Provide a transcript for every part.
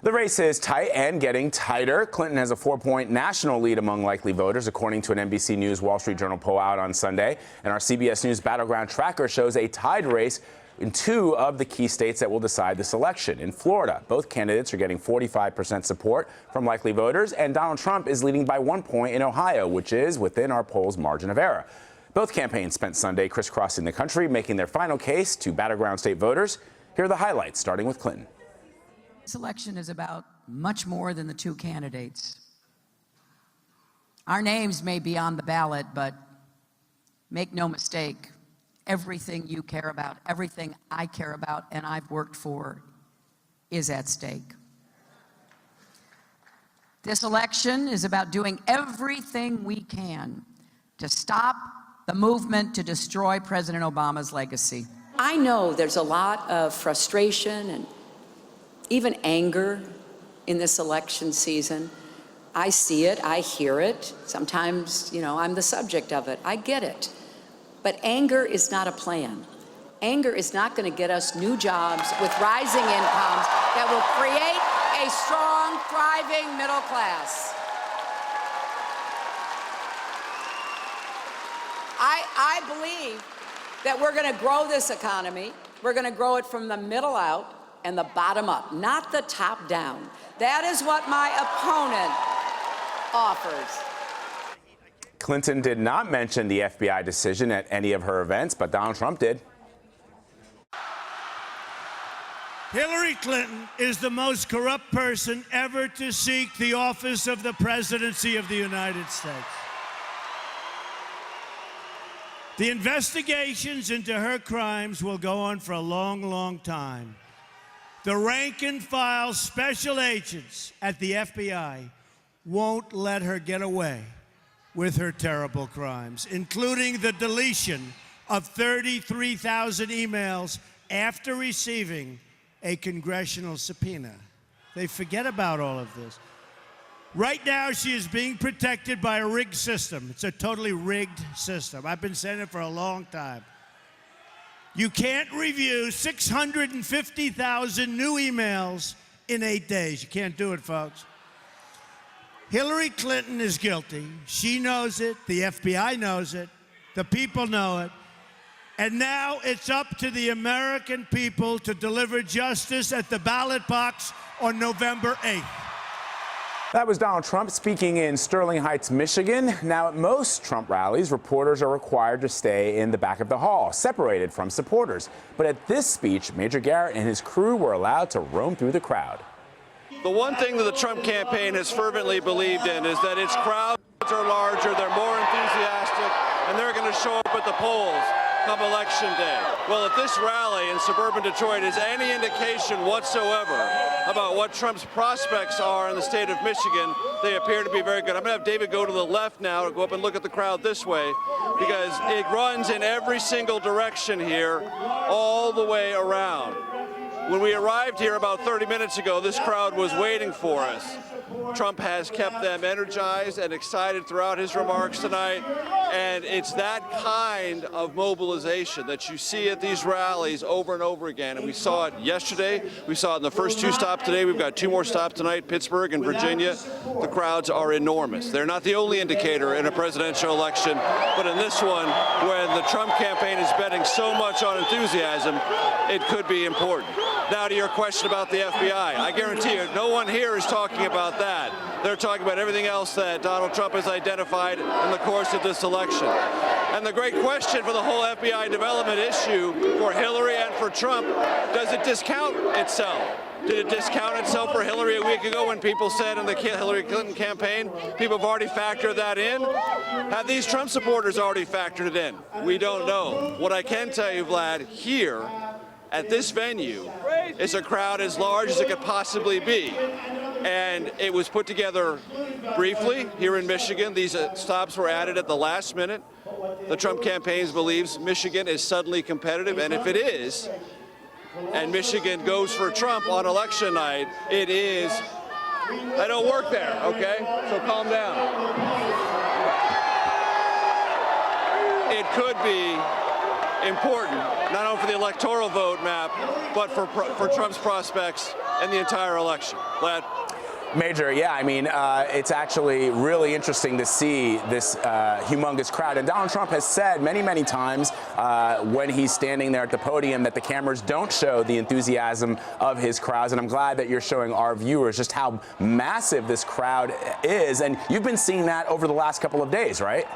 The race is tight and getting tighter. Clinton has a 4-point national lead among likely voters, according to an NBC News Wall Street Journal poll out on Sunday. And our CBS News Battleground Tracker shows a tied race in 2 of the key states that will decide this election. In Florida, both candidates are getting 45% support from likely voters, and Donald Trump is leading by 1 point in Ohio, which is within our poll's margin of error. Both campaigns spent Sunday crisscrossing the country, making their final case to battleground state voters. Here are the highlights, starting with Clinton. This election is about much more than the 2 candidates. Our names may be on the ballot, but make no mistake, everything you care about, everything I care about and I've worked for is at stake. This election is about doing everything we can to stop the movement to destroy President Obama's legacy. I know there's a lot of frustration and even anger in this election season. I see it, I hear it. Sometimes, I'm the subject of it. I get it. But anger is not a plan. Anger is not going to get us new jobs with rising incomes that will create a strong, thriving middle class. I believe that we're going to grow this economy. We're going to grow it from the middle out and the bottom up, not the top down. That is what my opponent offers. Clinton did not mention the FBI decision at any of her events, but Donald Trump did. Hillary Clinton is the most corrupt person ever to seek the office of the presidency of the United States. The investigations into her crimes will go on for a long, long time. The rank-and-file special agents at the FBI won't let her get away with her terrible crimes, including the deletion of 33,000 emails after receiving a congressional subpoena. They forget about all of this. Right now, she is being protected by a rigged system. It's a totally rigged system. I've been saying it for a long time. You can't review 650,000 new emails in 8 days. You can't do it, folks. Hillary Clinton is guilty. She knows it. The FBI knows it. The people know it. And now it's up to the American people to deliver justice at the ballot box on November 8th. That was Donald Trump speaking in Sterling Heights, Michigan. Now, at most Trump rallies, reporters are required to stay in the back of the hall, separated from supporters. But at this speech, Major Garrett and his crew were allowed to roam through the crowd. The one thing that the Trump campaign has fervently believed in is that its crowds are larger, they're more enthusiastic, and they're going to show up at the polls come Election Day. Well, if this rally in suburban Detroit is any indication whatsoever about what Trump's prospects are in the state of Michigan, they appear to be very good. I'm going to have David go to the left now to go up and look at the crowd this way, because it runs in every single direction here, all the way around. When we arrived here about 30 minutes ago, this crowd was waiting for us. Trump has kept them energized and excited throughout his remarks tonight, and it's that kind of mobilization that you see at these rallies over and over again. And we saw it yesterday, we saw it in the first 2 stops today, we've got 2 more stops tonight, Pittsburgh and Virginia. The crowds are enormous. They're not the only indicator in a presidential election, but in this one, when the Trump campaign is betting so much on enthusiasm, it could be important. Now to your question about the FBI, I guarantee you no one here is talking about that. They're talking about everything else that Donald Trump has identified in the course of this election. And the great question for the whole FBI development issue for Hillary and for Trump, does it discount itself? Did it discount itself for Hillary a week ago when people said in the Hillary Clinton campaign, people have already factored that in? Have these Trump supporters already factored it in? We don't know. What I can tell you, Vlad, here at this venue is a crowd as large as it could possibly be. And it was put together briefly here in Michigan. These stops were added at the last minute. The Trump campaign believes Michigan is suddenly competitive, and if it is, and Michigan goes for Trump on election night, it is. I don't work there, okay? So calm down. It could be important, not only for the electoral vote map, but for Trump's prospects in the entire election. Glad. Major, yeah, I mean, it's actually really interesting to see this humongous crowd. And Donald Trump has said many, many times when he's standing there at the podium that the cameras don't show the enthusiasm of his crowds. And I'm glad that you're showing our viewers just how massive this crowd is. And you've been seeing that over the last couple of days, right?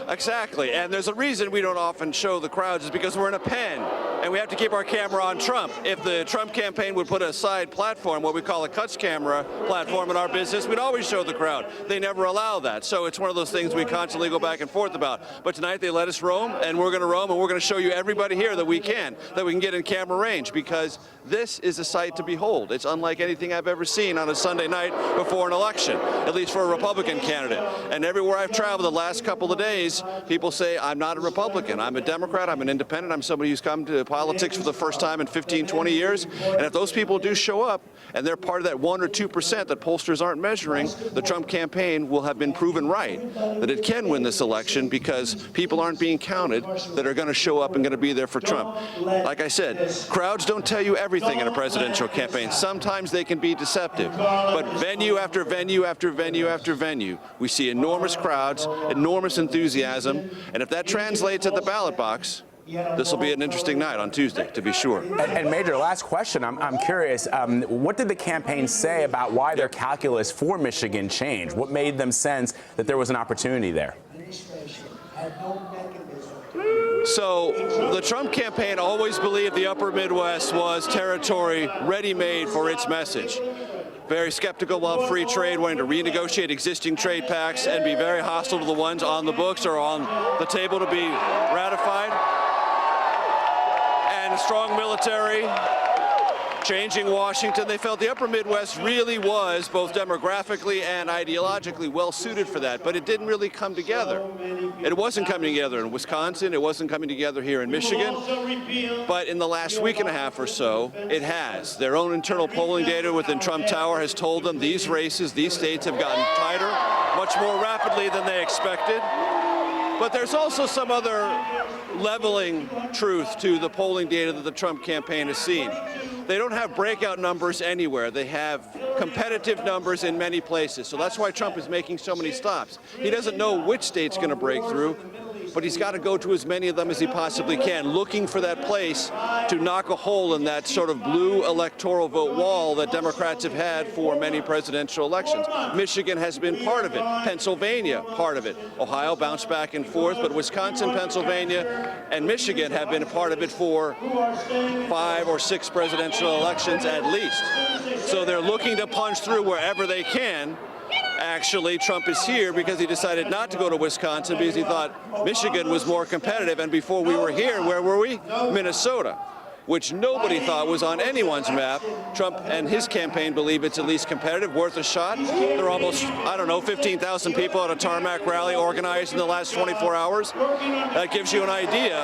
Exactly, and there's a reason we don't often show the crowds is because we're in a pen, and we have to keep our camera on Trump. If the Trump campaign would put a side platform, what we call a cuts camera platform in our business, we'd always show the crowd. They never allow that, so it's one of those things we constantly go back and forth about. But tonight they let us roam, and we're going to roam, and we're going to show you everybody here that we can get in camera range, because this is a sight to behold. It's unlike anything I've ever seen on a Sunday night before an election, at least for a Republican candidate. And everywhere I've traveled the last couple of days, people say, I'm not a Republican, I'm a Democrat, I'm an independent, I'm somebody who's come to politics for the first time in 15, 20 years. And if those people do show up, and they're part of that 1 or 2% that pollsters aren't measuring, the Trump campaign will have been proven right, that it can win this election because people aren't being counted that are going to show up and going to be there for Trump. Like I said, crowds don't tell you everything in a presidential campaign. Sometimes they can be deceptive. But venue after venue after venue after venue, we see enormous crowds, enormous enthusiasm, and if that translates at the ballot box, this will be an interesting night on Tuesday, to be sure. And Major, last question. I'm curious. What did the campaign say about why their calculus for Michigan changed? What made them sense that there was an opportunity there? So the Trump campaign always believed the upper Midwest was territory ready-made for its message. Very skeptical about free trade, wanting to renegotiate existing trade pacts and be very hostile to the ones on the books or on the table to be ratified. And a strong military, changing Washington. They felt the upper Midwest really was, both demographically and ideologically, well suited for that, but it didn't really come together. It wasn't coming together in Wisconsin, it wasn't coming together here in Michigan, but in the last week and a half or so, it has. Their own internal polling data within Trump Tower has told them these races, these states have gotten tighter much more rapidly than they expected. But there's also some other leveling truth to the polling data that the Trump campaign has seen. They don't have breakout numbers anywhere. They have competitive numbers in many places. So that's why Trump is making so many stops. He doesn't know which state's going to break through, but he's got to go to as many of them as he possibly can, looking for that place to knock a hole in that sort of blue electoral vote wall that Democrats have had for many presidential elections. Michigan has been part of it. Pennsylvania, part of it. Ohio bounced back and forth, but Wisconsin, Pennsylvania, and Michigan have been a part of it for 5 or 6 presidential elections at least. So they're looking to punch through wherever they can. Actually, Trump is here because he decided not to go to Wisconsin because he thought Michigan was more competitive. And before we were here, where were we? Minnesota, which nobody thought was on anyone's map. Trump and his campaign believe it's at least competitive, worth a shot. There are almost, 15,000 people at a tarmac rally organized in the last 24 hours. That gives you an idea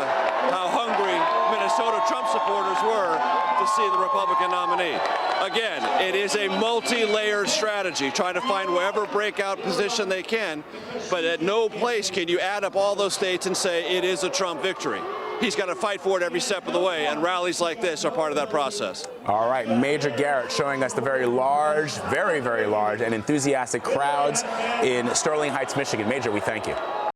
how hungry Minnesota Trump supporters were to see the Republican nominee. Again, it is a multi-layered strategy, trying to find wherever breakout position they can, but at no place can you add up all those states and say it is a Trump victory. He's got to fight for it every step of the way, and rallies like this are part of that process. All right, Major Garrett showing us the very large, very, very large and enthusiastic crowds in Sterling Heights, Michigan. Major, we thank you.